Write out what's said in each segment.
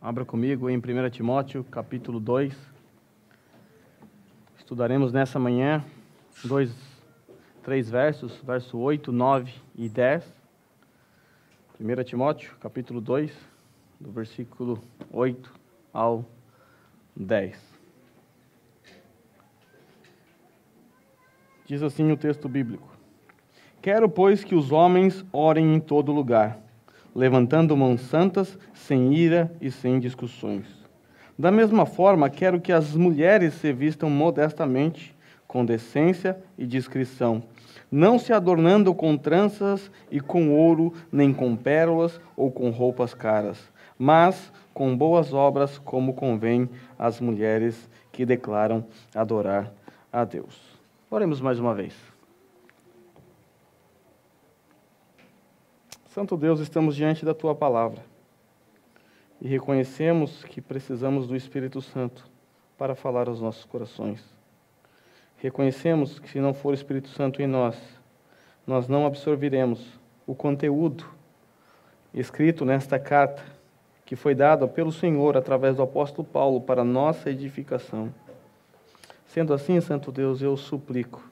Abra comigo em 1 Timóteo, capítulo 2. Estudaremos nessa manhã 3 versos, verso 8, 9 e 10. 1 Timóteo, capítulo 2, do versículo 8 ao 10. Diz assim o texto bíblico: Quero, pois, que os homens orem em todo lugar, levantando mãos santas, sem ira e sem discussões. Da mesma forma, quero que as mulheres se vistam modestamente, com decência e discrição, não se adornando com tranças e com ouro, nem com pérolas ou com roupas caras, mas com boas obras, como convém às mulheres que declaram adorar a Deus. Oremos mais uma vez. Santo Deus, estamos diante da Tua palavra e reconhecemos que precisamos do Espírito Santo para falar aos nossos corações. Reconhecemos que se não for o Espírito Santo em nós, nós não absorveremos o conteúdo escrito nesta carta que foi dada pelo Senhor através do apóstolo Paulo para nossa edificação. Sendo assim, Santo Deus, eu suplico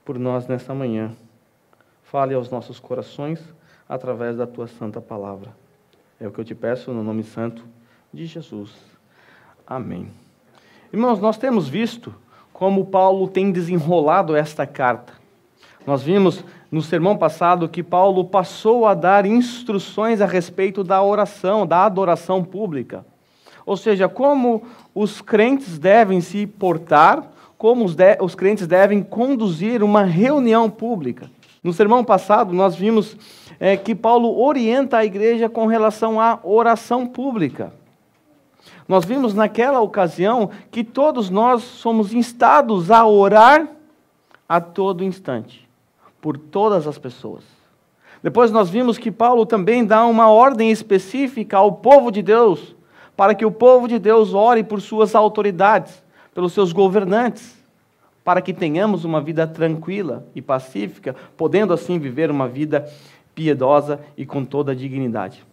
por nós nessa manhã. Fale aos nossos corações através da Tua santa palavra. É o que eu te peço no nome santo de Jesus. Amém. Irmãos, nós temos visto como Paulo tem desenrolado esta carta. Nós vimos no sermão passado que Paulo passou a dar instruções a respeito da oração, da adoração pública. Ou seja, como os crentes devem se portar, como os crentes devem conduzir uma reunião pública. No sermão passado, nós vimos que Paulo orienta a igreja com relação à oração pública. Nós vimos naquela ocasião que todos nós somos instados a orar a todo instante, por todas as pessoas. Depois nós vimos que Paulo também dá uma ordem específica ao povo de Deus, para que o povo de Deus ore por suas autoridades, pelos seus governantes, para que tenhamos uma vida tranquila e pacífica, podendo assim viver uma vida piedosa e com toda a dignidade.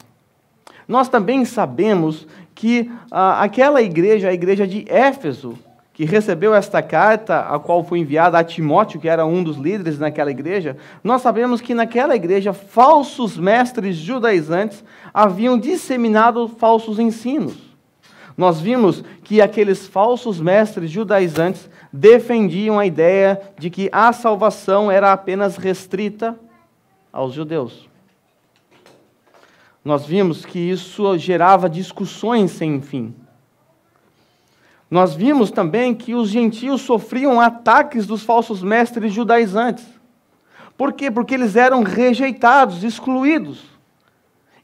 Nós também sabemos que aquela igreja, a igreja de Éfeso, que recebeu esta carta, a qual foi enviada a Timóteo, que era um dos líderes naquela igreja, nós sabemos que naquela igreja falsos mestres judaizantes haviam disseminado falsos ensinos. Nós vimos que aqueles falsos mestres judaizantes defendiam a ideia de que a salvação era apenas restrita aos judeus. Nós vimos que isso gerava discussões sem fim. Nós vimos também que os gentios sofriam ataques dos falsos mestres judaizantes. Por quê? Porque eles eram rejeitados, excluídos.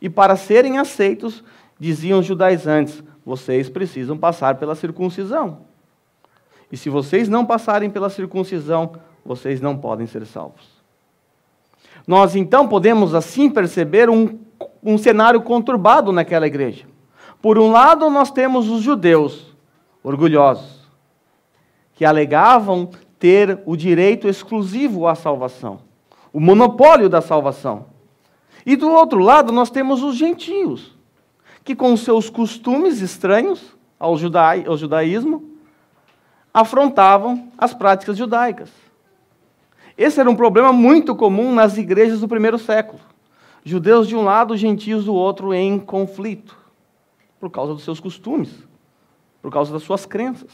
E para serem aceitos, diziam os judaizantes: vocês precisam passar pela circuncisão. E se vocês não passarem pela circuncisão, vocês não podem ser salvos. Nós então podemos assim perceber um cenário conturbado naquela igreja. Por um lado, nós temos os judeus orgulhosos, que alegavam ter o direito exclusivo à salvação, o monopólio da salvação. E do outro lado, nós temos os gentios, que com seus costumes estranhos ao judaísmo, afrontavam as práticas judaicas. Esse era um problema muito comum nas igrejas do primeiro século. Judeus de um lado, gentios do outro em conflito, por causa dos seus costumes, por causa das suas crenças,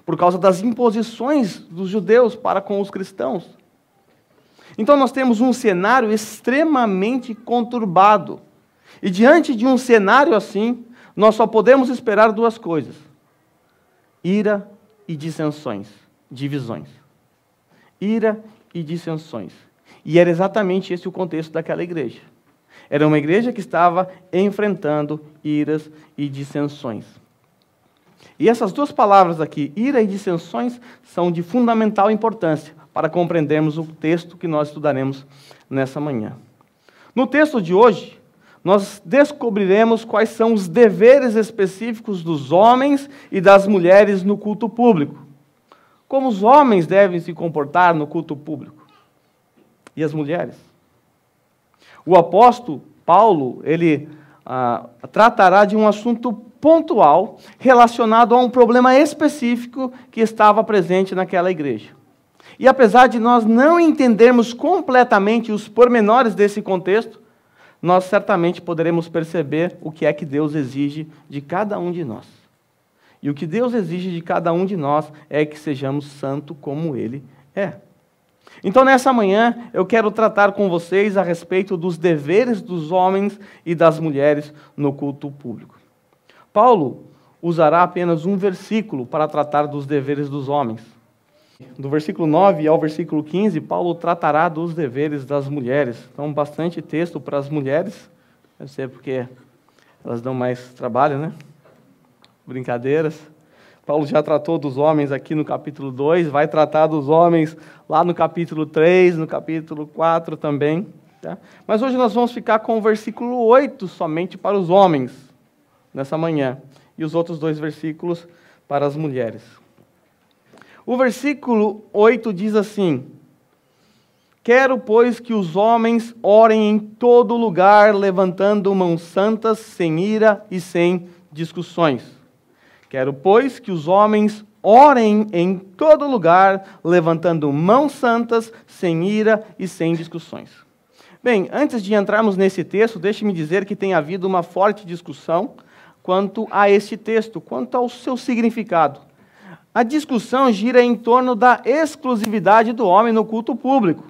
por causa das imposições dos judeus para com os cristãos. Então nós temos um cenário extremamente conturbado. E diante de um cenário assim, nós só podemos esperar duas coisas: ira e dissensões, divisões. Ira e dissensões. E era exatamente esse o contexto daquela igreja. Era uma igreja que estava enfrentando iras e dissensões. E essas duas palavras aqui, ira e dissensões, são de fundamental importância para compreendermos o texto que nós estudaremos nessa manhã. No texto de hoje, nós descobriremos quais são os deveres específicos dos homens e das mulheres no culto público. Como os homens devem se comportar no culto público. E as mulheres. O apóstolo Paulo, ele tratará de um assunto pontual relacionado a um problema específico que estava presente naquela igreja. E apesar de nós não entendermos completamente os pormenores desse contexto, nós certamente poderemos perceber o que é que Deus exige de cada um de nós. E o que Deus exige de cada um de nós é que sejamos santos como Ele é. Então, nessa manhã, eu quero tratar com vocês a respeito dos deveres dos homens e das mulheres no culto público. Paulo usará apenas um versículo para tratar dos deveres dos homens. Do versículo 9 ao versículo 15, Paulo tratará dos deveres das mulheres. Então, bastante texto para as mulheres, deve ser porque elas dão mais trabalho, né? Brincadeiras. Paulo já tratou dos homens aqui no capítulo 2, vai tratar dos homens lá no capítulo 3, no capítulo 4 também. Tá? Mas hoje nós vamos ficar com o versículo 8 somente para os homens, nessa manhã, e os outros 2 versículos para as mulheres. O versículo 8 diz assim: quero, pois, que os homens orem em todo lugar, levantando mãos santas, sem ira e sem discussões. Quero, pois, que os homens orem em todo lugar, levantando mãos santas, sem ira e sem discussões. Bem, antes de entrarmos nesse texto, deixe-me dizer que tem havido uma forte discussão quanto a este texto, quanto ao seu significado. A discussão gira em torno da exclusividade do homem no culto público.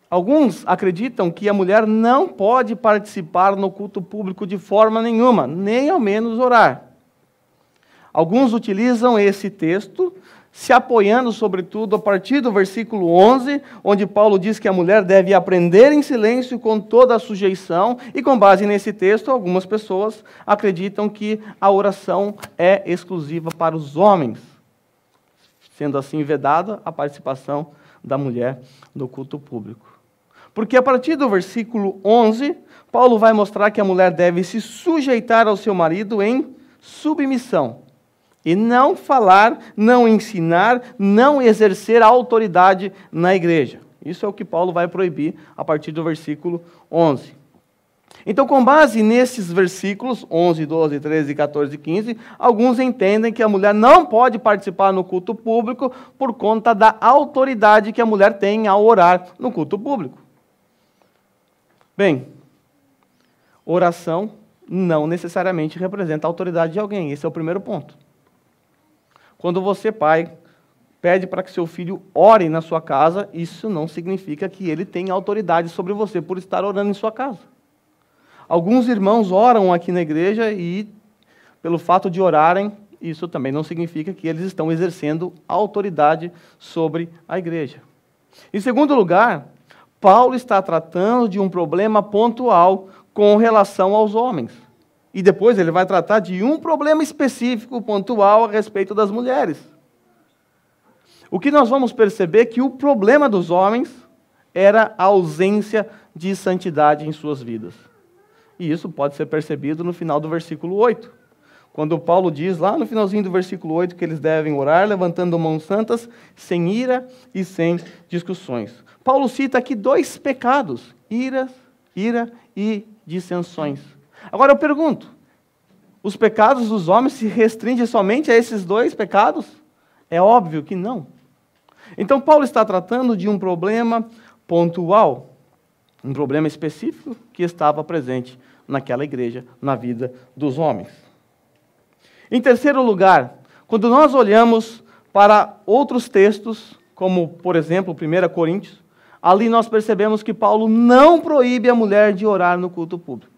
Alguns acreditam que a mulher não pode participar no culto público de forma nenhuma, nem ao menos orar. Alguns utilizam esse texto, se apoiando sobretudo a partir do versículo 11, onde Paulo diz que a mulher deve aprender em silêncio com toda a sujeição, e com base nesse texto, algumas pessoas acreditam que a oração é exclusiva para os homens, sendo assim vedada a participação da mulher no culto público. Porque a partir do versículo 11, Paulo vai mostrar que a mulher deve se sujeitar ao seu marido em submissão. E não falar, não ensinar, não exercer a autoridade na igreja. Isso é o que Paulo vai proibir a partir do versículo 11. Então, com base nesses versículos, 11, 12, 13, 14 e 15, alguns entendem que a mulher não pode participar no culto público por conta da autoridade que a mulher tem ao orar no culto público. Bem, oração não necessariamente representa a autoridade de alguém. Esse é o primeiro ponto. Quando você, pai, pede para que seu filho ore na sua casa, isso não significa que ele tenha autoridade sobre você por estar orando em sua casa. Alguns irmãos oram aqui na igreja e, pelo fato de orarem, isso também não significa que eles estão exercendo autoridade sobre a igreja. Em segundo lugar, Paulo está tratando de um problema pontual com relação aos homens. E depois ele vai tratar de um problema específico, pontual, a respeito das mulheres. O que nós vamos perceber é que o problema dos homens era a ausência de santidade em suas vidas. E isso pode ser percebido no final do versículo 8. Quando Paulo diz lá no finalzinho do versículo 8 que eles devem orar levantando mãos santas, sem ira e sem discussões. Paulo cita aqui 2 pecados, ira e dissensões. Agora eu pergunto, os pecados dos homens se restringem somente a esses 2 pecados? É óbvio que não. Então Paulo está tratando de um problema pontual, um problema específico que estava presente naquela igreja, na vida dos homens. Em terceiro lugar, quando nós olhamos para outros textos, como, por exemplo, 1 Coríntios, ali nós percebemos que Paulo não proíbe a mulher de orar no culto público.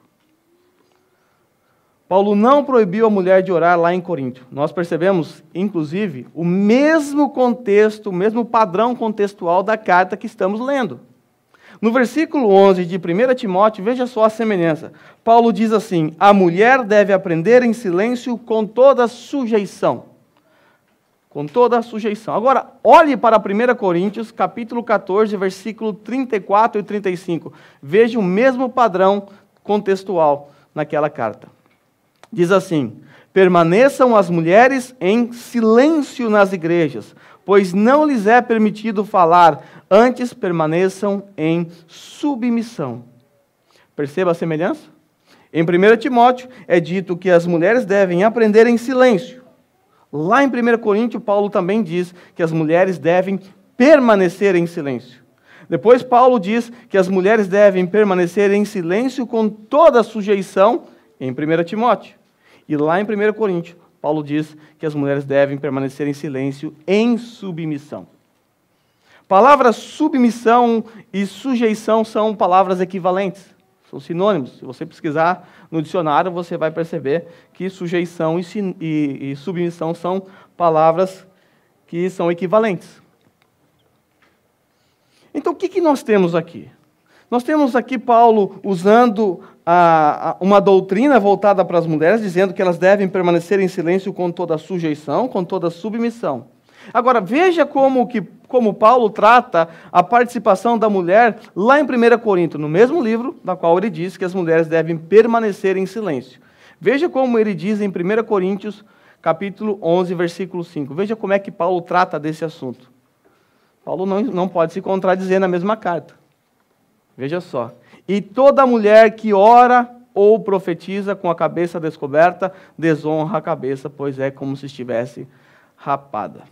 Paulo não proibiu a mulher de orar lá em Corinto. Nós percebemos, inclusive, o mesmo contexto, o mesmo padrão contextual da carta que estamos lendo. No versículo 11 de 1 Timóteo, veja só a semelhança. Paulo diz assim: a mulher deve aprender em silêncio com toda sujeição. Com toda a sujeição. Agora, olhe para 1 Coríntios, capítulo 14, versículo 34 e 35. Veja o mesmo padrão contextual naquela carta. Diz assim: permaneçam as mulheres em silêncio nas igrejas, pois não lhes é permitido falar, antes permaneçam em submissão. Perceba a semelhança? Em 1 Timóteo é dito que as mulheres devem aprender em silêncio. Lá em 1 Coríntios, Paulo também diz que as mulheres devem permanecer em silêncio. Depois Paulo diz que as mulheres devem permanecer em silêncio com toda a sujeição em 1 Timóteo. E lá em 1 Coríntios, Paulo diz que as mulheres devem permanecer em silêncio em submissão. Palavras submissão e sujeição são palavras equivalentes, são sinônimos. Se você pesquisar no dicionário, você vai perceber que sujeição e submissão são palavras que são equivalentes. Então, o que nós temos aqui? Nós temos aqui Paulo usando uma doutrina voltada para as mulheres, dizendo que elas devem permanecer em silêncio com toda a sujeição, com toda a submissão. Agora, veja como Paulo trata a participação da mulher lá em 1 Coríntios, no mesmo livro, na qual ele diz que as mulheres devem permanecer em silêncio. Veja como ele diz em 1 Coríntios, capítulo 11, versículo 5. Veja como é que Paulo trata desse assunto. Paulo não pode se contradizer na mesma carta. Veja só. E toda mulher que ora ou profetiza com a cabeça descoberta, desonra a cabeça, pois é como se estivesse rapada.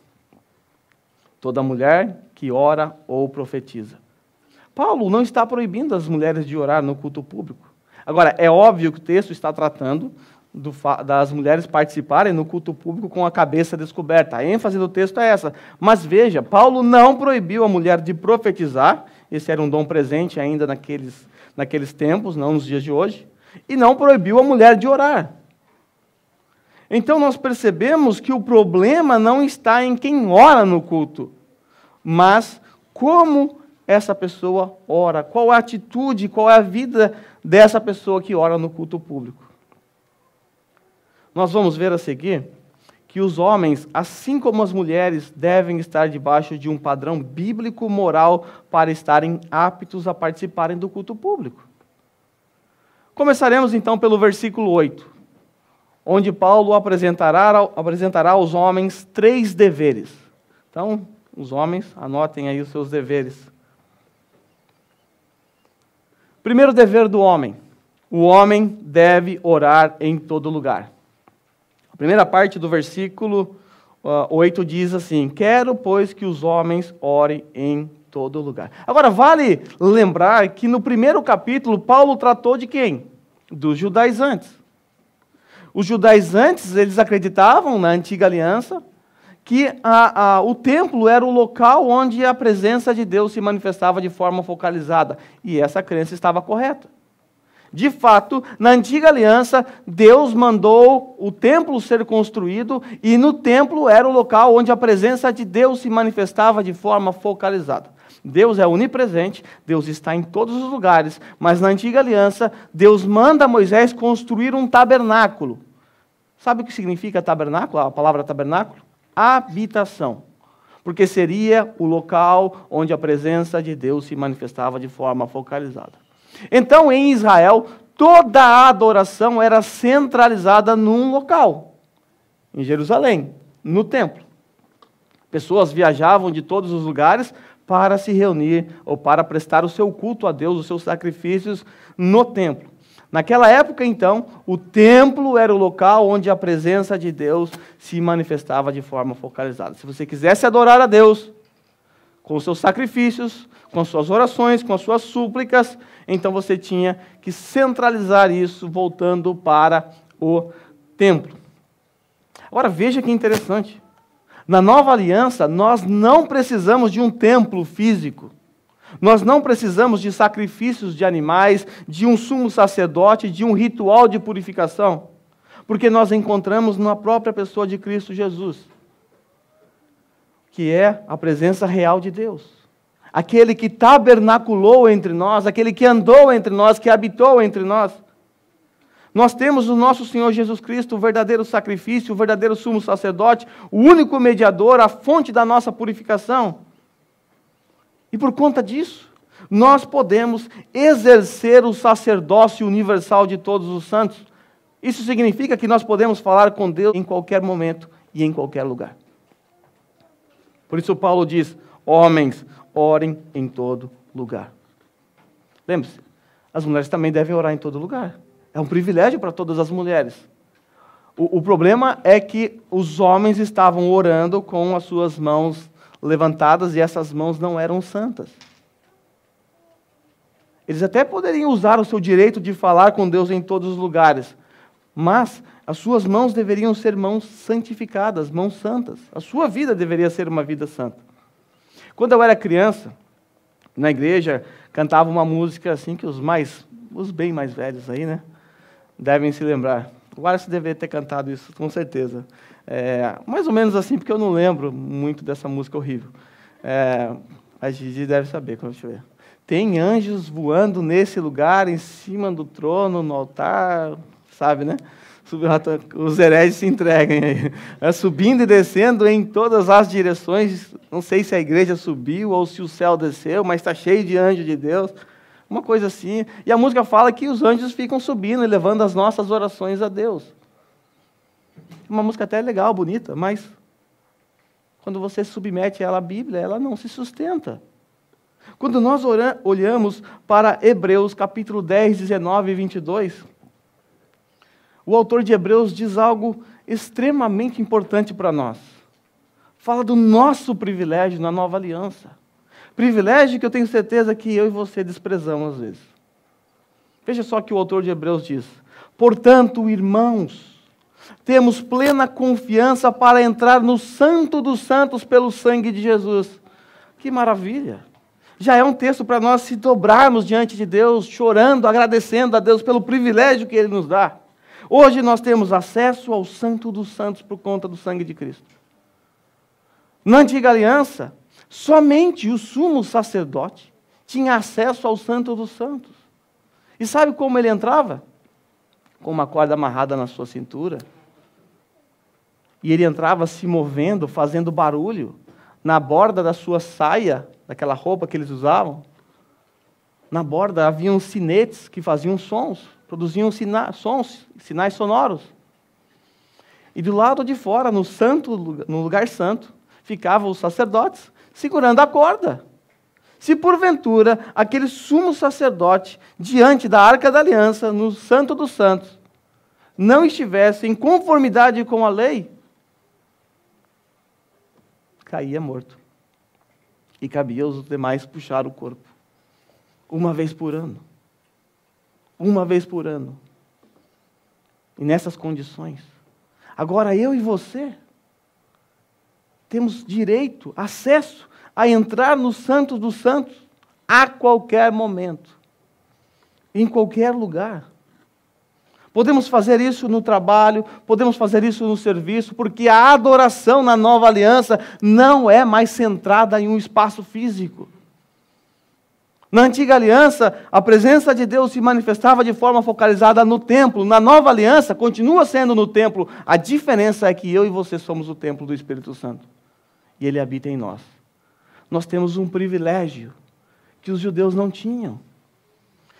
Toda mulher que ora ou profetiza. Paulo não está proibindo as mulheres de orar no culto público. Agora, é óbvio que o texto está tratando das mulheres participarem no culto público com a cabeça descoberta. A ênfase do texto é essa. Mas veja, Paulo não proibiu a mulher de profetizar, esse era um dom presente ainda naqueles tempos, não nos dias de hoje, e não proibiu a mulher de orar. Então nós percebemos que o problema não está em quem ora no culto, mas como essa pessoa ora, qual é a atitude, qual é a vida dessa pessoa que ora no culto público. Nós vamos ver a seguir que os homens, assim como as mulheres, devem estar debaixo de um padrão bíblico moral para estarem aptos a participarem do culto público. Começaremos então pelo versículo 8, onde Paulo apresentará aos homens 3 deveres. Então, os homens, anotem aí os seus deveres. Primeiro dever do homem: o homem deve orar em todo lugar. A primeira parte do versículo 8 diz assim: quero, pois, que os homens orem em todo lugar. Agora, vale lembrar que no primeiro capítulo, Paulo tratou de quem? Dos judaizantes. Os judaizantes, eles acreditavam na antiga aliança que o templo era o local onde a presença de Deus se manifestava de forma focalizada. E essa crença estava correta. De fato, na antiga aliança, Deus mandou o templo ser construído e no templo era o local onde a presença de Deus se manifestava de forma focalizada. Deus é onipresente, Deus está em todos os lugares, mas na antiga aliança, Deus manda Moisés construir um tabernáculo. Sabe o que significa tabernáculo? A palavra tabernáculo? Habitação. Porque seria o local onde a presença de Deus se manifestava de forma focalizada. Então, em Israel, toda a adoração era centralizada num local, em Jerusalém, no templo. Pessoas viajavam de todos os lugares para se reunir ou para prestar o seu culto a Deus, os seus sacrifícios no templo. Naquela época, então, o templo era o local onde a presença de Deus se manifestava de forma focalizada. Se você quisesse adorar a Deus com os seus sacrifícios, com as suas orações, com as suas súplicas, então você tinha que centralizar isso voltando para o templo. Agora veja que interessante. Na nova aliança, nós não precisamos de um templo físico. Nós não precisamos de sacrifícios de animais, de um sumo sacerdote, de um ritual de purificação, porque nós encontramos na própria pessoa de Cristo Jesus, que é a presença real de Deus. Aquele que tabernaculou entre nós, aquele que andou entre nós, que habitou entre nós. Nós temos o nosso Senhor Jesus Cristo, o verdadeiro sacrifício, o verdadeiro sumo sacerdote, o único mediador, a fonte da nossa purificação. E por conta disso, nós podemos exercer o sacerdócio universal de todos os santos. Isso significa que nós podemos falar com Deus em qualquer momento e em qualquer lugar. Por isso Paulo diz: homens, orem em todo lugar. Lembre-se, as mulheres também devem orar em todo lugar. É um privilégio para todas as mulheres. O problema é que os homens estavam orando com as suas mãos levantadas e essas mãos não eram santas. Eles até poderiam usar o seu direito de falar com Deus em todos os lugares, mas as suas mãos deveriam ser mãos santificadas, mãos santas. A sua vida deveria ser uma vida santa. Quando eu era criança, na igreja, cantava uma música assim que os bem mais velhos aí, né, devem se lembrar. O Wallace deveria ter cantado isso, com certeza. Mais ou menos assim, porque eu não lembro muito dessa música horrível. A Gigi deve saber, quando eu ver. Tem anjos voando nesse lugar, em cima do trono, no altar, sabe, né? Os hereges se entregam aí. Subindo e descendo em todas as direções. Não sei se a igreja subiu ou se o céu desceu, mas está cheio de anjos de Deus. Uma coisa assim. E a música fala que os anjos ficam subindo e levando as nossas orações a Deus. Uma música até legal, bonita, mas quando você submete ela à Bíblia, ela não se sustenta. Quando nós olhamos para Hebreus capítulo 10, 19 e 22, o autor de Hebreus diz algo extremamente importante para nós. Fala do nosso privilégio na nova aliança. Privilégio que eu tenho certeza que eu e você desprezamos às vezes. Veja só o que o autor de Hebreus diz. Portanto, irmãos, temos plena confiança para entrar no Santo dos Santos pelo sangue de Jesus. Que maravilha! Já é um texto para nós se dobrarmos diante de Deus, chorando, agradecendo a Deus pelo privilégio que Ele nos dá. Hoje nós temos acesso ao Santo dos Santos por conta do sangue de Cristo. Na antiga aliança, somente o sumo sacerdote tinha acesso ao Santo dos Santos. E sabe como ele entrava? Com uma corda amarrada na sua cintura. E ele entrava se movendo, fazendo barulho, na borda da sua saia, daquela roupa que eles usavam. Na borda haviam sinetes que faziam sons, produziam sinais sonoros. E do lado de fora, no lugar santo, ficavam os sacerdotes, segurando a corda. Se porventura aquele sumo sacerdote, diante da Arca da Aliança, no Santo dos Santos, não estivesse em conformidade com a lei, caía morto. E cabia aos demais puxar o corpo. Uma vez por ano. Uma vez por ano. E nessas condições. Agora eu e você temos direito, acesso a entrar no Santo dos Santos a qualquer momento, em qualquer lugar. Podemos fazer isso no trabalho, podemos fazer isso no serviço, porque a adoração na nova aliança não é mais centrada em um espaço físico. Na antiga aliança, a presença de Deus se manifestava de forma focalizada no templo. Na nova aliança, continua sendo no templo. A diferença é que eu e você somos o templo do Espírito Santo. E Ele habita em nós. Nós temos um privilégio que os judeus não tinham.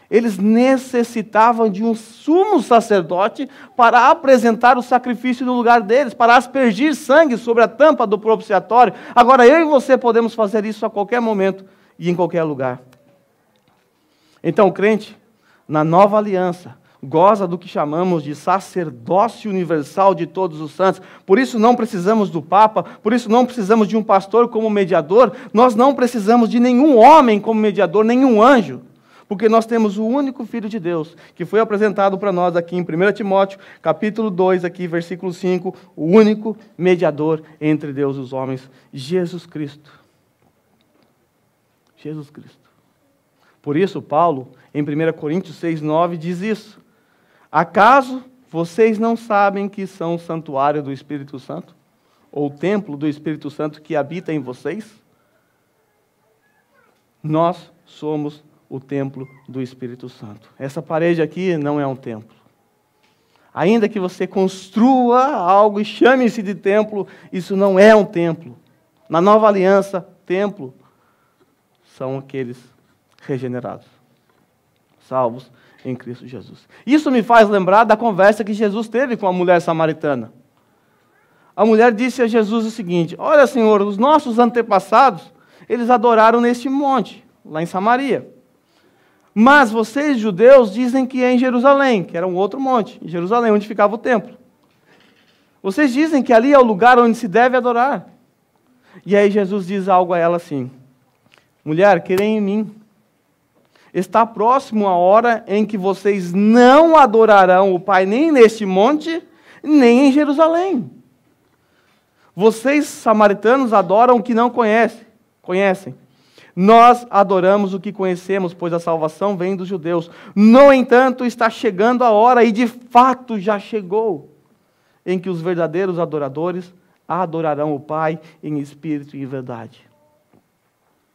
Eles necessitavam de um sumo sacerdote para apresentar o sacrifício no lugar deles, para aspergir sangue sobre a tampa do propiciatório. Agora eu e você podemos fazer isso a qualquer momento e em qualquer lugar. Então o crente, na nova aliança, goza do que chamamos de sacerdócio universal de todos os santos. Por isso não precisamos do Papa, por isso não precisamos de um pastor como mediador, nós não precisamos de nenhum homem como mediador, nenhum anjo. Porque nós temos o único Filho de Deus, que foi apresentado para nós aqui em 1 Timóteo, capítulo 2, aqui, versículo 5, o único mediador entre Deus e os homens, Jesus Cristo. Jesus Cristo. Por isso, Paulo, em 1 Coríntios 6, 9, diz isso. Acaso vocês não sabem que são o santuário do Espírito Santo? Ou o templo do Espírito Santo que habita em vocês? Nós somos o templo do Espírito Santo. Essa parede aqui não é um templo. Ainda que você construa algo e chame-se de templo, isso não é um templo. Na nova aliança, templo são aqueles regenerados, salvos em Cristo Jesus. Isso me faz lembrar da conversa que Jesus teve com a mulher samaritana. A mulher disse a Jesus o seguinte: olha, Senhor, os nossos antepassados, eles adoraram neste monte, lá em Samaria. Mas vocês, judeus, dizem que é em Jerusalém, que era um outro monte, em Jerusalém, onde ficava o templo. Vocês dizem que ali é o lugar onde se deve adorar. E aí Jesus diz algo a ela assim: mulher, creia em mim. Está próximo a hora em que vocês não adorarão o Pai nem neste monte, nem em Jerusalém. Vocês, samaritanos, adoram o que não conhecem. Nós adoramos o que conhecemos, pois a salvação vem dos judeus. No entanto, está chegando a hora, e de fato já chegou, em que os verdadeiros adoradores adorarão o Pai em espírito e em verdade.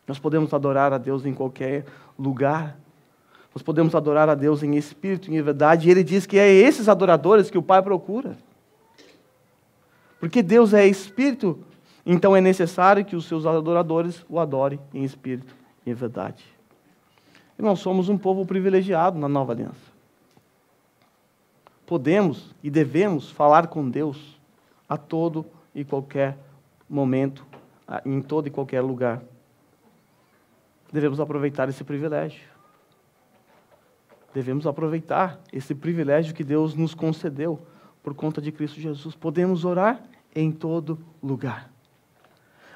Nós podemos adorar a Deus em qualquer lugar. Nós podemos adorar a Deus em espírito e em verdade. E Ele diz que é esses adoradores que o Pai procura. Porque Deus é espírito, então é necessário que os seus adoradores o adorem em espírito e em verdade. E nós somos um povo privilegiado na Nova Aliança. Podemos e devemos falar com Deus a todo e qualquer momento, em todo e qualquer lugar. Devemos aproveitar esse privilégio. Devemos aproveitar esse privilégio que Deus nos concedeu por conta de Cristo Jesus. Podemos orar em todo lugar.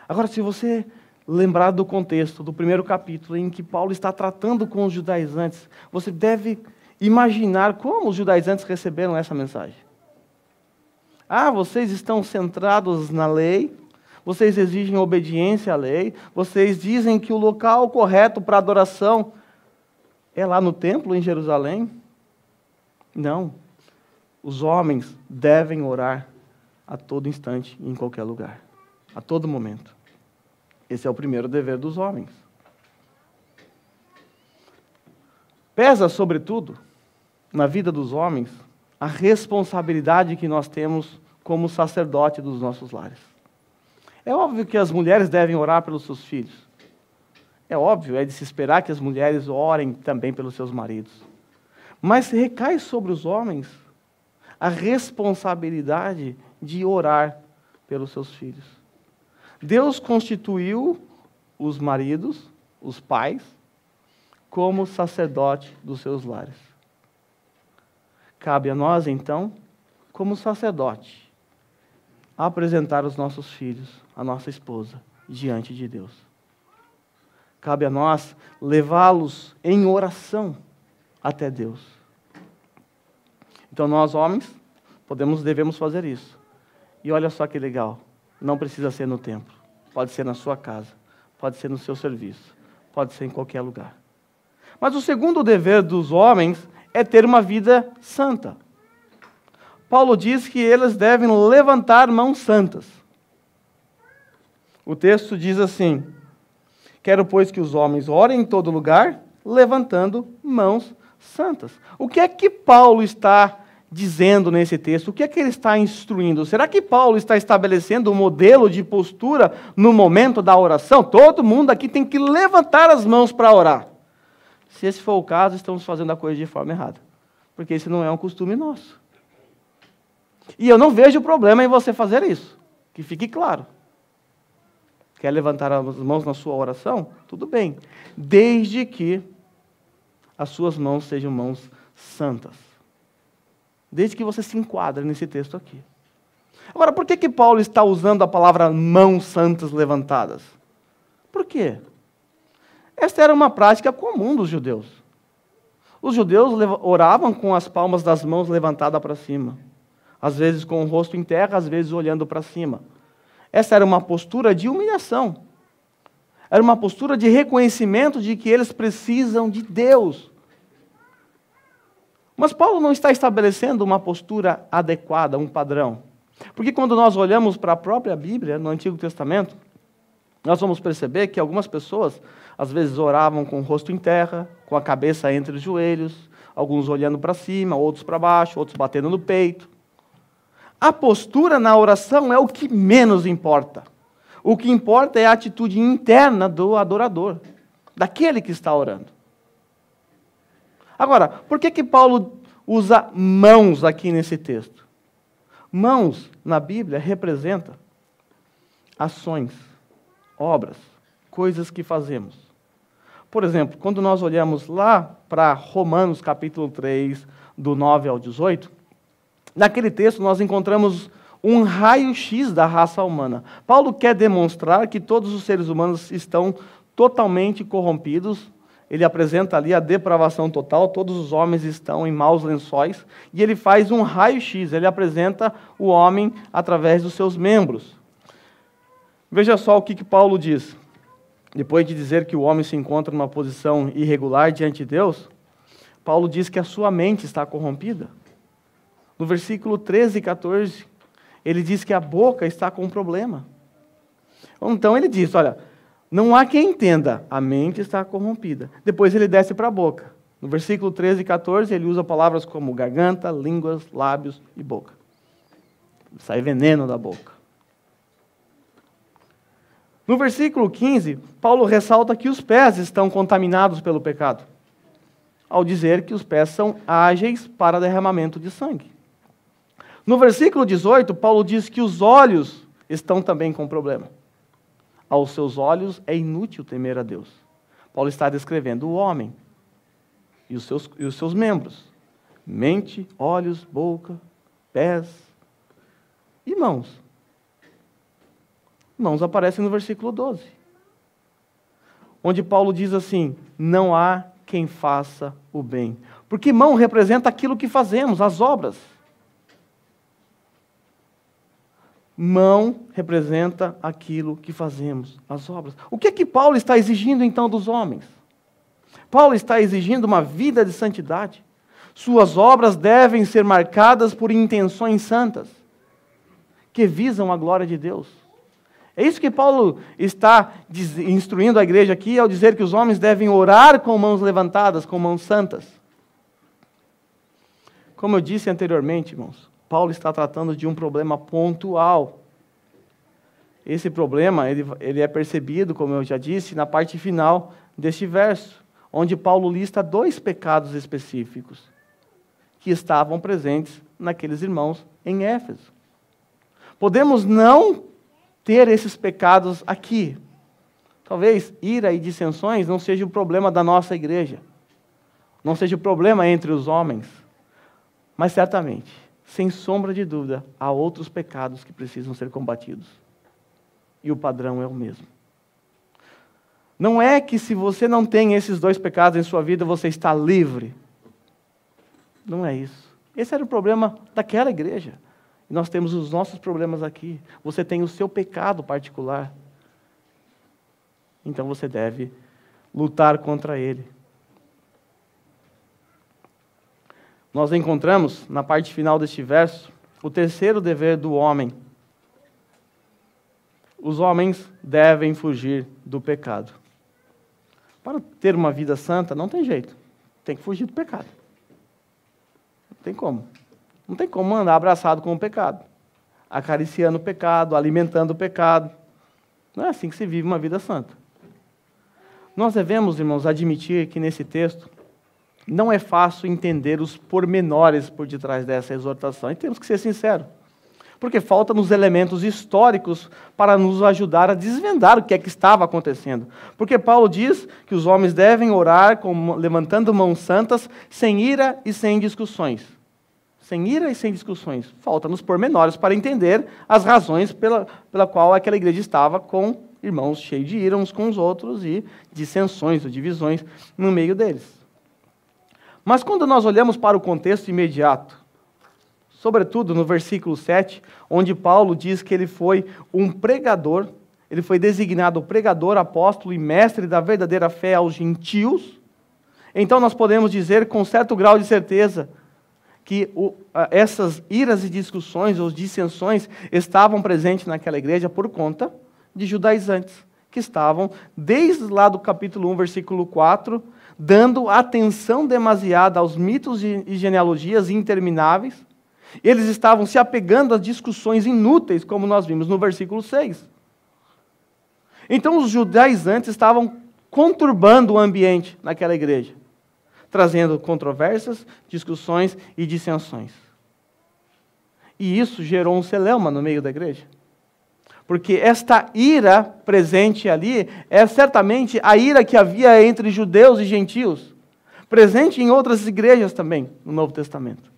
Agora, se você lembrar do contexto do primeiro capítulo, em que Paulo está tratando com os judaizantes, você deve imaginar como os judaizantes receberam essa mensagem. Vocês estão centrados na lei, vocês exigem obediência à lei, vocês dizem que o local correto para adoração é lá no templo, em Jerusalém. Não. Os homens devem orar a todo instante, em qualquer lugar, a todo momento. Esse é o primeiro dever dos homens. Pesa, sobretudo, na vida dos homens, a responsabilidade que nós temos como sacerdote dos nossos lares. É óbvio que as mulheres devem orar pelos seus filhos. É óbvio, é de se esperar que as mulheres orem também pelos seus maridos. Mas recai sobre os homens a responsabilidade de orar pelos seus filhos. Deus constituiu os maridos, os pais, como sacerdote dos seus lares. Cabe a nós, então, como sacerdote, apresentar os nossos filhos, a nossa esposa, diante de Deus. Cabe a nós levá-los em oração até Deus. Então nós, homens, devemos fazer isso. E olha só que legal, não precisa ser no templo, pode ser na sua casa, pode ser no seu serviço, pode ser em qualquer lugar. Mas o segundo dever dos homens é ter uma vida santa. Paulo diz que eles devem levantar mãos santas. O texto diz assim: quero, pois, que os homens orem em todo lugar, levantando mãos santas. O que é que Paulo está dizendo nesse texto? O que é que ele está instruindo? Será que Paulo está estabelecendo um modelo de postura no momento da oração? Todo mundo aqui tem que levantar as mãos para orar. Se esse for o caso, estamos fazendo a coisa de forma errada. Porque esse não é um costume nosso. E eu não vejo problema em você fazer isso. Que fique claro. Quer levantar as mãos na sua oração? Tudo bem. Desde que as suas mãos sejam mãos santas. Desde que você se enquadre nesse texto aqui. Agora, por que Paulo está usando a palavra mãos santas levantadas? Por quê? Esta era uma prática comum dos judeus. Os judeus oravam com as palmas das mãos levantadas para cima. Às vezes com o rosto em terra, às vezes olhando para cima. Essa era uma postura de humilhação. Era uma postura de reconhecimento de que eles precisam de Deus. Mas Paulo não está estabelecendo uma postura adequada, um padrão. Porque quando nós olhamos para a própria Bíblia, no Antigo Testamento, nós vamos perceber que algumas pessoas, às vezes, oravam com o rosto em terra, com a cabeça entre os joelhos, alguns olhando para cima, outros para baixo, outros batendo no peito. A postura na oração é o que menos importa. O que importa é a atitude interna do adorador, daquele que está orando. Agora, por que Paulo usa mãos aqui nesse texto? Mãos, na Bíblia, representa ações, obras, coisas que fazemos. Por exemplo, quando nós olhamos lá para Romanos capítulo 3, do 9 ao 18, naquele texto nós encontramos um raio-x da raça humana. Paulo quer demonstrar que todos os seres humanos estão totalmente corrompidos. Ele apresenta ali a depravação total, todos os homens estão em maus lençóis, e ele faz um raio-x, ele apresenta o homem através dos seus membros. Veja só o que Paulo diz. Depois de dizer que o homem se encontra numa posição irregular diante de Deus, Paulo diz que a sua mente está corrompida. No versículo 13 e 14, ele diz que a boca está com um problema. Então ele diz, olha, não há quem entenda, a mente está corrompida. Depois ele desce para a boca. No versículo 13 e 14, ele usa palavras como garganta, línguas, lábios e boca. Sai veneno da boca. No versículo 15, Paulo ressalta que os pés estão contaminados pelo pecado, ao dizer que os pés são ágeis para derramamento de sangue. No versículo 18, Paulo diz que os olhos estão também com problema. Aos seus olhos é inútil temer a Deus. Paulo está descrevendo o homem e os seus membros. Mente, olhos, boca, pés e mãos. Mãos aparecem no versículo 12. Onde Paulo diz assim, não há quem faça o bem. Porque mão representa aquilo que fazemos, as obras. Mão representa aquilo que fazemos, as obras. O que é que Paulo está exigindo então dos homens? Paulo está exigindo uma vida de santidade. Suas obras devem ser marcadas por intenções santas, que visam a glória de Deus. É isso que Paulo está instruindo a igreja aqui, ao dizer que os homens devem orar com mãos levantadas, com mãos santas. Como eu disse anteriormente, irmãos, Paulo está tratando de um problema pontual. Esse problema ele é percebido, como eu já disse, na parte final deste verso, onde Paulo lista 2 pecados específicos que estavam presentes naqueles irmãos em Éfeso. Podemos não ter esses pecados aqui. Talvez ira e dissensões não seja o problema da nossa igreja, não seja o problema entre os homens, mas certamente, sem sombra de dúvida, há outros pecados que precisam ser combatidos. E o padrão é o mesmo. Não é que se você não tem esses 2 pecados em sua vida, você está livre. Não é isso. Esse era o problema daquela igreja. E nós temos os nossos problemas aqui. Você tem o seu pecado particular. Então você deve lutar contra ele. Nós encontramos, na parte final deste verso, o terceiro dever do homem. Os homens devem fugir do pecado. Para ter uma vida santa, não tem jeito. Tem que fugir do pecado. Não tem como. Não tem como andar abraçado com o pecado, acariciando o pecado, alimentando o pecado. Não é assim que se vive uma vida santa. Nós devemos, irmãos, admitir que nesse texto não é fácil entender os pormenores por detrás dessa exortação. E temos que ser sinceros, porque faltam-nos elementos históricos para nos ajudar a desvendar o que é que estava acontecendo. Porque Paulo diz que os homens devem orar levantando mãos santas, sem ira e sem discussões. Sem ira e sem discussões. Falta-nos pormenores para entender as razões pela qual aquela igreja estava com irmãos cheios de ira uns com os outros e dissensões ou divisões no meio deles. Mas quando nós olhamos para o contexto imediato, sobretudo no versículo 7, onde Paulo diz que ele foi um pregador, ele foi designado pregador, apóstolo e mestre da verdadeira fé aos gentios, então nós podemos dizer com certo grau de certeza que essas iras e discussões ou dissensões estavam presentes naquela igreja por conta de judaizantes, que estavam, desde lá do capítulo 1, versículo 4, dando atenção demasiada aos mitos e genealogias intermináveis. Eles estavam se apegando a discussões inúteis, como nós vimos no versículo 6. Então os judaizantes estavam conturbando o ambiente naquela igreja, trazendo controvérsias, discussões e dissensões. E isso gerou um celeuma no meio da igreja. Porque esta ira presente ali é certamente a ira que havia entre judeus e gentios, presente em outras igrejas também, no Novo Testamento.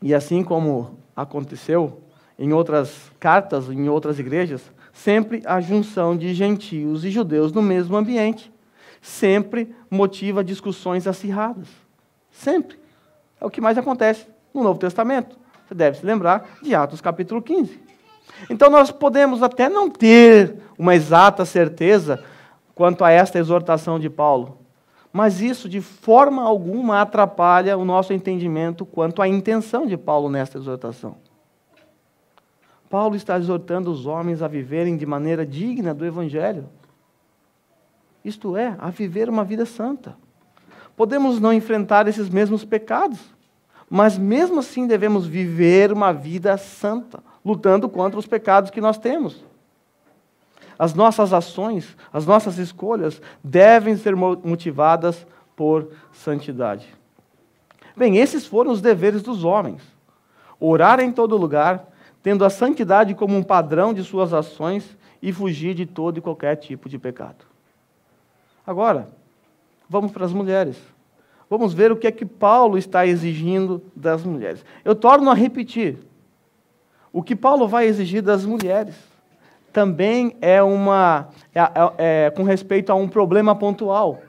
E assim como aconteceu em outras cartas, em outras igrejas, sempre a junção de gentios e judeus no mesmo ambiente sempre motiva discussões acirradas. Sempre. É o que mais acontece no Novo Testamento. Você deve se lembrar de Atos capítulo 15. Então nós podemos até não ter uma exata certeza quanto a esta exortação de Paulo, mas isso de forma alguma atrapalha o nosso entendimento quanto à intenção de Paulo nesta exortação. Paulo está exortando os homens a viverem de maneira digna do Evangelho. Isto é, a viver uma vida santa. Podemos não enfrentar esses mesmos pecados, mas mesmo assim devemos viver uma vida santa, lutando contra os pecados que nós temos. As nossas ações, as nossas escolhas devem ser motivadas por santidade. Bem, esses foram os deveres dos homens. Orar em todo lugar, tendo a santidade como um padrão de suas ações e fugir de todo e qualquer tipo de pecado. Agora, vamos para as mulheres. Vamos ver o que é que Paulo está exigindo das mulheres. Eu torno a repetir. O que Paulo vai exigir das mulheres também é com respeito a um problema pontual,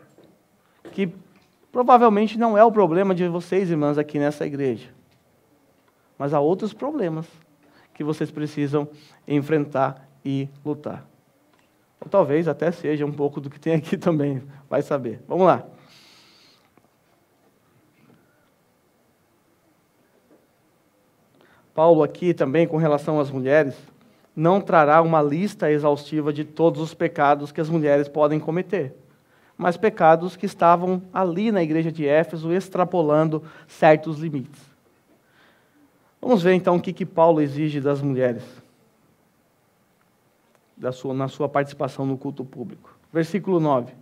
que provavelmente não é o problema de vocês, irmãs, aqui nessa igreja. Mas há outros problemas que vocês precisam enfrentar e lutar. Ou talvez até seja um pouco do que tem aqui também, vai saber. Vamos lá. Paulo aqui também, com relação às mulheres, não trará uma lista exaustiva de todos os pecados que as mulheres podem cometer, mas pecados que estavam ali na igreja de Éfeso, extrapolando certos limites. Vamos ver então o que Paulo exige das mulheres, na sua participação no culto público. Versículo 9.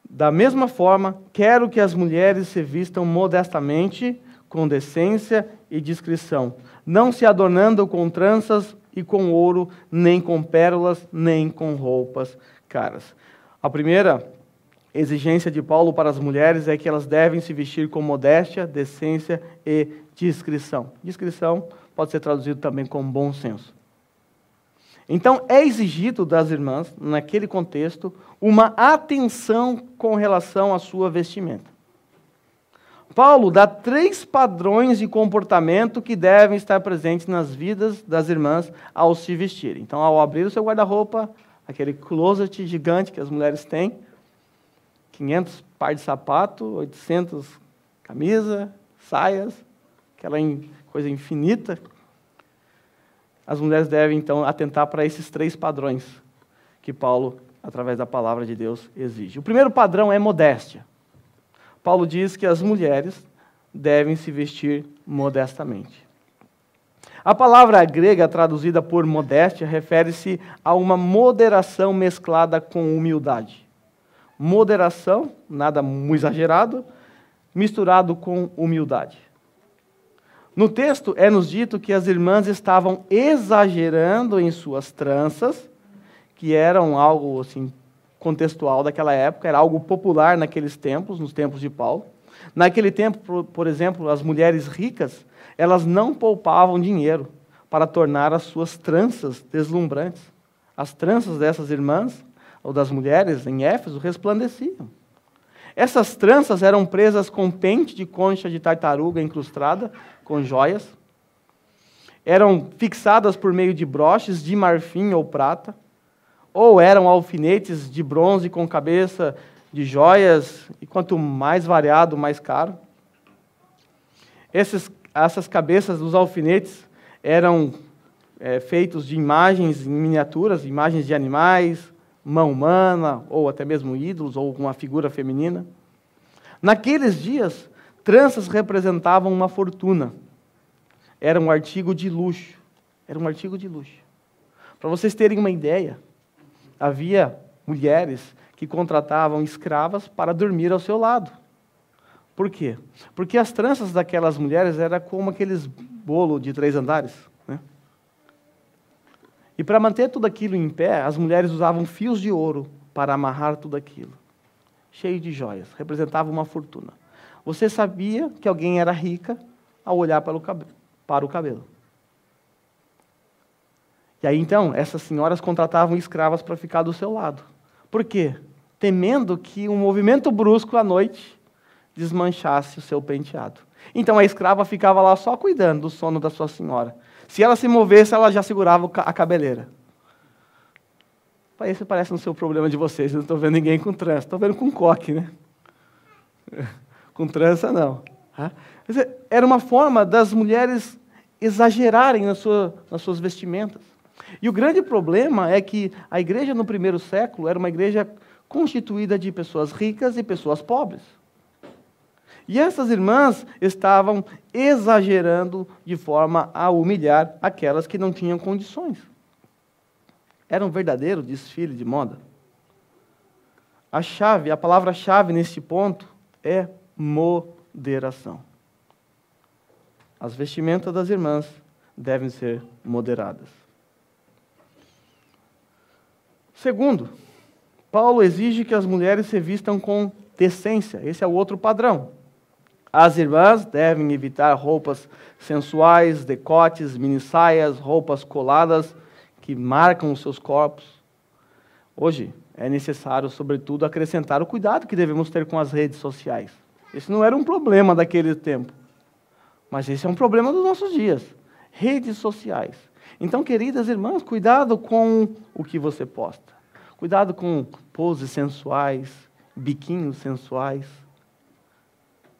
Da mesma forma, quero que as mulheres se vistam modestamente, com decência e discrição, não se adornando com tranças e com ouro, nem com pérolas, nem com roupas caras. A primeira exigência de Paulo para as mulheres é que elas devem se vestir com modéstia, decência e discrição. Discrição pode ser traduzido também como bom senso. Então, é exigido das irmãs, naquele contexto, uma atenção com relação à sua vestimenta. Paulo dá 3 padrões de comportamento que devem estar presentes nas vidas das irmãs ao se vestirem. Então, ao abrir o seu guarda-roupa, aquele closet gigante que as mulheres têm, 500 par de sapato, 800 camisa, saias, aquela coisa infinita. As mulheres devem, então, atentar para esses 3 padrões que Paulo, através da palavra de Deus, exige. O primeiro padrão é modéstia. Paulo diz que as mulheres devem se vestir modestamente. A palavra grega traduzida por modéstia refere-se a uma moderação mesclada com humildade. Moderação, nada muito exagerado, misturado com humildade. No texto é-nos dito que as irmãs estavam exagerando em suas tranças, que eram algo assim contextual daquela época, era algo popular naqueles tempos, nos tempos de Paulo. Naquele tempo, por exemplo, as mulheres ricas, elas não poupavam dinheiro para tornar as suas tranças deslumbrantes. As tranças dessas irmãs, ou das mulheres em Éfeso, resplandeciam. Essas tranças eram presas com pente de concha de tartaruga incrustada com joias, eram fixadas por meio de broches de marfim ou prata, ou eram alfinetes de bronze com cabeça de joias, e quanto mais variado, mais caro. Essas cabeças dos alfinetes eram feitos de imagens em miniaturas, imagens de animais, mão humana, ou até mesmo ídolos, ou uma figura feminina. Naqueles dias, tranças representavam uma fortuna. Era um artigo de luxo. Era um artigo de luxo. Para vocês terem uma ideia, havia mulheres que contratavam escravas para dormir ao seu lado. Por quê? Porque as tranças daquelas mulheres eram como aqueles bolo de 3 andares, né? E para manter tudo aquilo em pé, as mulheres usavam fios de ouro para amarrar tudo aquilo, cheio de joias, representava uma fortuna. Você sabia que alguém era rica ao olhar para o cabelo. E aí, então, essas senhoras contratavam escravas para ficar do seu lado. Por quê? Temendo que um movimento brusco à noite desmanchasse o seu penteado. Então, a escrava ficava lá só cuidando do sono da sua senhora. Se ela se movesse, ela já segurava a cabeleira. Esse parece não ser o problema de vocês. Eu não estou vendo ninguém com trança. Estou vendo com coque, né? Com trança, não. Era uma forma das mulheres exagerarem nas suas vestimentas. E o grande problema é que a igreja no primeiro século era uma igreja constituída de pessoas ricas e pessoas pobres. E essas irmãs estavam exagerando de forma a humilhar aquelas que não tinham condições. Era um verdadeiro desfile de moda. A palavra-chave neste ponto é moderação. As vestimentas das irmãs devem ser moderadas. Segundo, Paulo exige que as mulheres se vistam com decência. Esse é o outro padrão. As irmãs devem evitar roupas sensuais, decotes, minissaias, roupas coladas que marcam os seus corpos. Hoje é necessário, sobretudo, acrescentar o cuidado que devemos ter com as redes sociais. Esse não era um problema daquele tempo, mas esse é um problema dos nossos dias. Redes sociais. Então, queridas irmãs, cuidado com o que você posta. Cuidado com poses sensuais, biquinhos sensuais.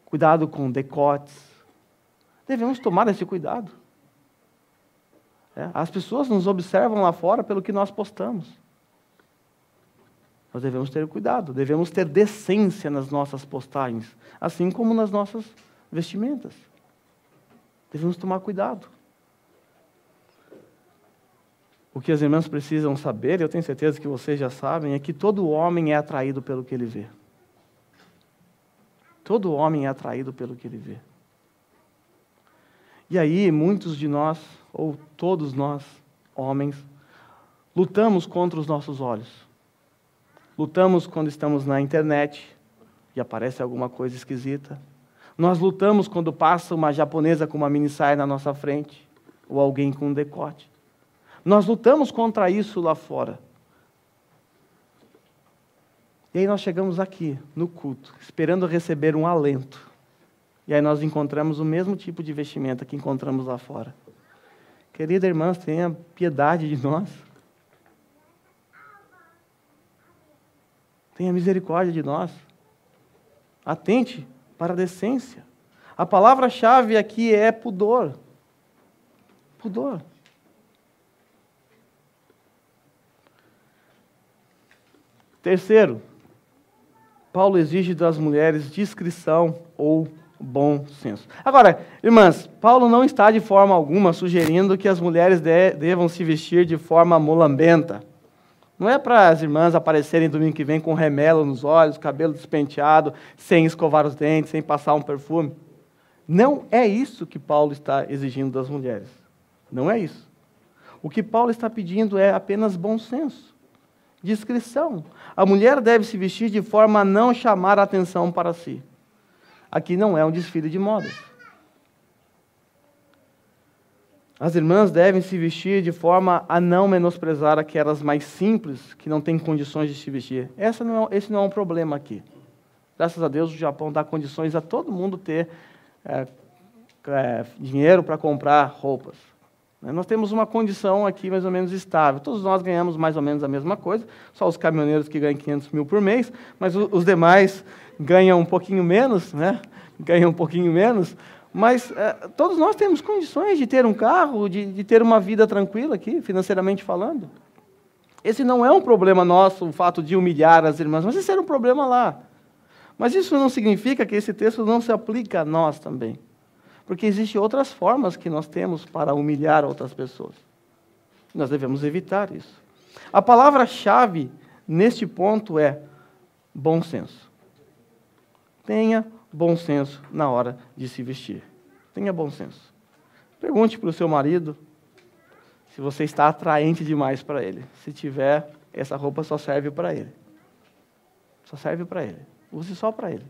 Cuidado com decotes. Devemos tomar esse cuidado. As pessoas nos observam lá fora pelo que nós postamos. Nós devemos ter cuidado, devemos ter decência nas nossas postagens, assim como nas nossas vestimentas. Devemos tomar cuidado. O que as irmãs precisam saber, e eu tenho certeza que vocês já sabem, é que todo homem é atraído pelo que ele vê. Todo homem é atraído pelo que ele vê. E aí, muitos de nós, ou todos nós, homens, lutamos contra os nossos olhos. Lutamos quando estamos na internet e aparece alguma coisa esquisita. Nós lutamos quando passa uma japonesa com uma minissaia na nossa frente, ou alguém com um decote. Nós lutamos contra isso lá fora. E aí nós chegamos aqui, no culto, esperando receber um alento. E aí nós encontramos o mesmo tipo de vestimenta que encontramos lá fora. Querida irmã, tenha piedade de nós. Tenha misericórdia de nós. Atente para a decência. A palavra-chave aqui é pudor. Pudor. Terceiro, Paulo exige das mulheres discrição ou bom senso. Agora, irmãs, Paulo não está de forma alguma sugerindo que as mulheres devam se vestir de forma molambenta. Não é para as irmãs aparecerem domingo que vem com remelo nos olhos, cabelo despenteado, sem escovar os dentes, sem passar um perfume. Não é isso que Paulo está exigindo das mulheres. Não é isso. O que Paulo está pedindo é apenas bom senso, discrição. A mulher deve se vestir de forma a não chamar a atenção para si. Aqui não é um desfile de modas. As irmãs devem se vestir de forma a não menosprezar aquelas mais simples, que não têm condições de se vestir. Esse não é um problema aqui. Graças a Deus, o Japão dá condições a todo mundo ter dinheiro para comprar roupas. Nós temos uma condição aqui mais ou menos estável. Todos nós ganhamos mais ou menos a mesma coisa, só os caminhoneiros que ganham 500 mil por mês, mas os demais ganham um pouquinho menos, né? Ganham um pouquinho menos, mas todos nós temos condições de ter um carro, de ter uma vida tranquila aqui, financeiramente falando. Esse não é um problema nosso, o fato de humilhar as irmãs, mas esse era um problema lá. Mas isso não significa que esse texto não se aplica a nós também. Porque existem outras formas que nós temos para humilhar outras pessoas. Nós devemos evitar isso. A palavra-chave neste ponto é bom senso. Tenha bom senso na hora de se vestir. Tenha bom senso. Pergunte para o seu marido se você está atraente demais para ele. Se tiver, essa roupa só serve para ele. Só serve para ele. Use só para ele.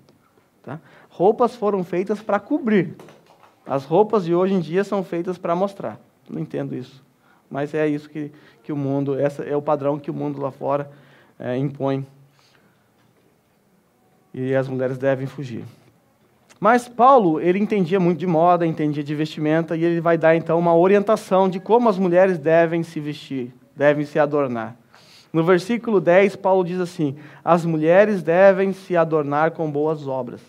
Tá? Roupas foram feitas para cobrir. As roupas de hoje em dia são feitas para mostrar. Não entendo isso. Mas é isso que o mundo, esse é o padrão que o mundo lá fora impõe. E as mulheres devem fugir. Mas Paulo, ele entendia muito de moda, entendia de vestimenta, e ele vai dar então uma orientação de como as mulheres devem se vestir, devem se adornar. No versículo 10, Paulo diz assim: as mulheres devem se adornar com boas obras.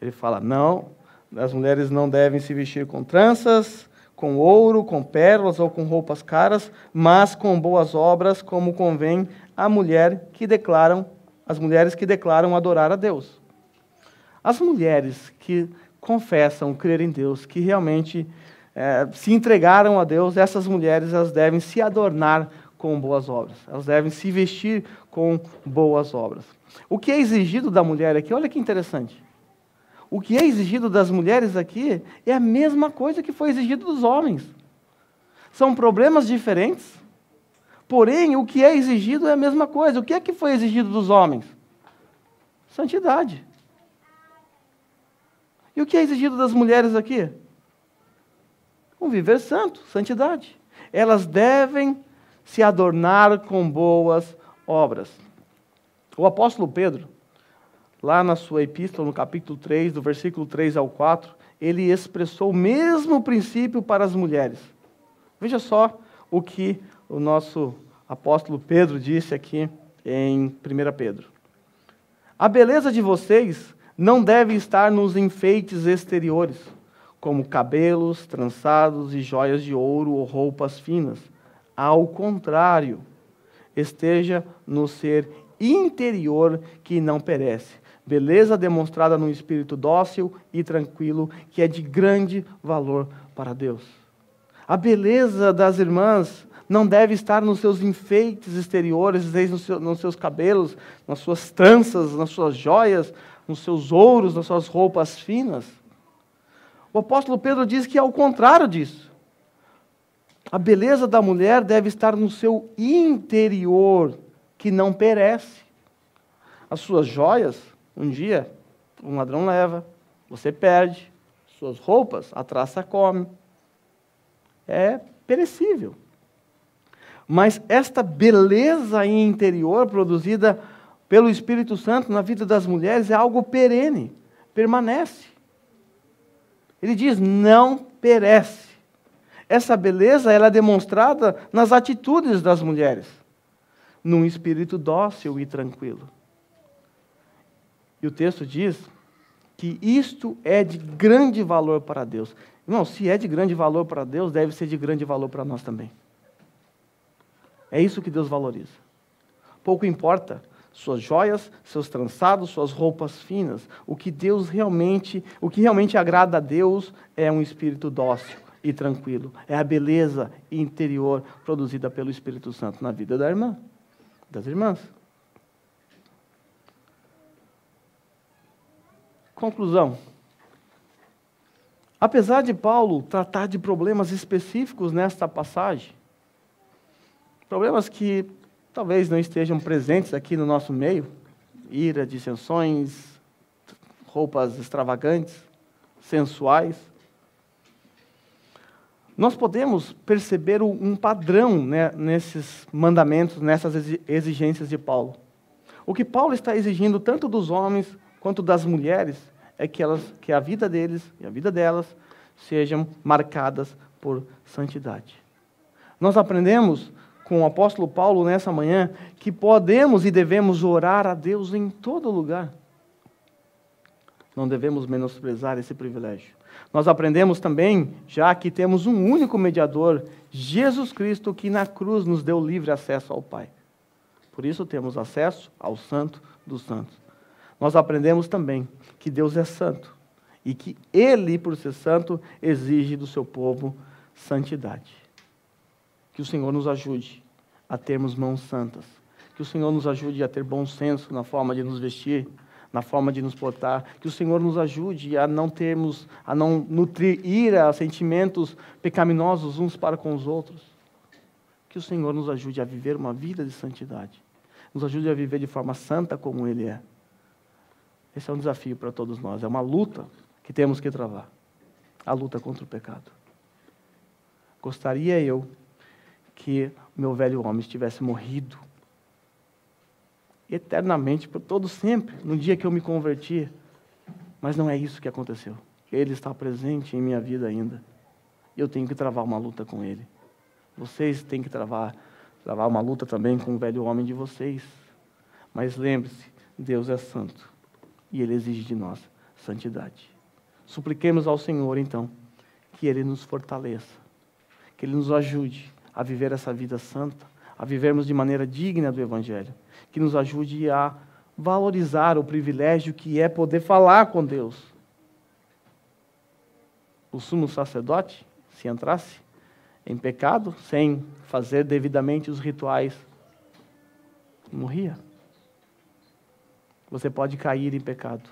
Ele fala, não, as mulheres não devem se vestir com tranças, com ouro, com pérolas ou com roupas caras, mas com boas obras, como convém as mulheres que declaram adorar a Deus. As mulheres que confessam crer em Deus, que realmente se entregaram a Deus, essas mulheres elas devem se adornar com boas obras. Elas devem se vestir com boas obras. O que é exigido da mulher aqui, olha que interessante. O que é exigido das mulheres aqui é a mesma coisa que foi exigido dos homens. São problemas diferentes, porém o que é exigido é a mesma coisa. O que é que foi exigido dos homens? Santidade. E o que é exigido das mulheres aqui? Um viver santo, santidade. Elas devem se adornar com boas obras. O apóstolo Pedro, lá na sua epístola, no capítulo 3, do versículo 3 ao 4, ele expressou o mesmo princípio para as mulheres. Veja só o que o nosso apóstolo Pedro disse aqui em 1 Pedro. A beleza de vocês não deve estar nos enfeites exteriores, como cabelos trançados e joias de ouro ou roupas finas. Ao contrário, esteja no ser interior que não perece. Beleza demonstrada num espírito dócil e tranquilo, que é de grande valor para Deus. A beleza das irmãs não deve estar nos seus enfeites exteriores, nos seus cabelos, nas suas tranças, nas suas joias, nos seus ouros, nas suas roupas finas. O apóstolo Pedro diz que é ao contrário disso. A beleza da mulher deve estar no seu interior, que não perece. As suas joias, um dia, um ladrão leva, você perde. Suas roupas, a traça come. É perecível. Mas esta beleza interior produzida pelo Espírito Santo na vida das mulheres é algo perene, permanece. Ele diz, não perece. Essa beleza ela é demonstrada nas atitudes das mulheres, num espírito dócil e tranquilo. E o texto diz que isto é de grande valor para Deus. Irmão, se é de grande valor para Deus, deve ser de grande valor para nós também. É isso que Deus valoriza. Pouco importa suas joias, seus trançados, suas roupas finas. O que realmente agrada a Deus é um espírito dócil e tranquilo. É a beleza interior produzida pelo Espírito Santo na vida das irmãs. Conclusão. Apesar de Paulo tratar de problemas específicos nesta passagem, problemas que talvez não estejam presentes aqui no nosso meio, ira, dissensões, roupas extravagantes, sensuais, nós podemos perceber um padrão, né, nesses mandamentos, nessas exigências de Paulo. O que Paulo está exigindo tanto dos homens quanto das mulheres é que a vida deles e a vida delas sejam marcadas por santidade. Nós aprendemos com o apóstolo Paulo nessa manhã que podemos e devemos orar a Deus em todo lugar. Não devemos menosprezar esse privilégio. Nós aprendemos também, já que temos um único mediador, Jesus Cristo, que na cruz nos deu livre acesso ao Pai. Por isso temos acesso ao Santo dos Santos. Nós aprendemos também que Deus é santo e que Ele, por ser santo, exige do seu povo santidade. Que o Senhor nos ajude a termos mãos santas. Que o Senhor nos ajude a ter bom senso na forma de nos vestir, na forma de nos portar, que o Senhor nos ajude a não nutrir ira, sentimentos pecaminosos uns para com os outros. Que o Senhor nos ajude a viver uma vida de santidade. Nos ajude a viver de forma santa como Ele é. Esse é um desafio para todos nós. É uma luta que temos que travar. A luta contra o pecado. Gostaria eu que meu velho homem tivesse morrido eternamente, por todo sempre, no dia que eu me converti. Mas não é isso que aconteceu. Ele está presente em minha vida ainda. Eu tenho que travar uma luta com Ele. Vocês têm que travar uma luta também com o velho homem de vocês. Mas lembre-se, Deus é santo. E Ele exige de nós santidade. Supliquemos ao Senhor, então, que Ele nos fortaleça. Que Ele nos ajude a viver essa vida santa, a vivermos de maneira digna do Evangelho. Que nos ajude a valorizar o privilégio que é poder falar com Deus. O sumo sacerdote, se entrasse em pecado, sem fazer devidamente os rituais, morria. Você pode cair em pecado.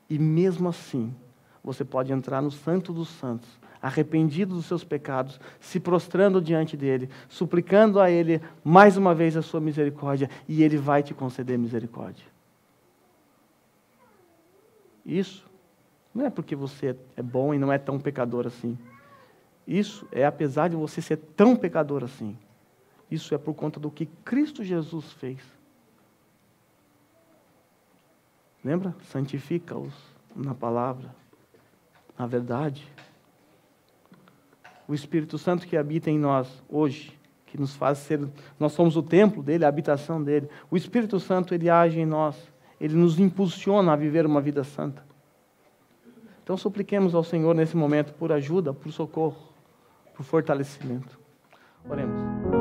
E mesmo assim, você pode entrar no Santo dos Santos, arrependido dos seus pecados, se prostrando diante dEle, suplicando a Ele mais uma vez a sua misericórdia, e Ele vai te conceder misericórdia. Isso não é porque você é bom e não é tão pecador assim. Isso é apesar de você ser tão pecador assim. Isso é por conta do que Cristo Jesus fez. Lembra? Santifica-os na palavra, na verdade. O Espírito Santo que habita em nós hoje, que nos faz ser, nós somos o templo dele, a habitação dele. O Espírito Santo, ele age em nós, ele nos impulsiona a viver uma vida santa. Então supliquemos ao Senhor nesse momento por ajuda, por socorro, por fortalecimento. Oremos.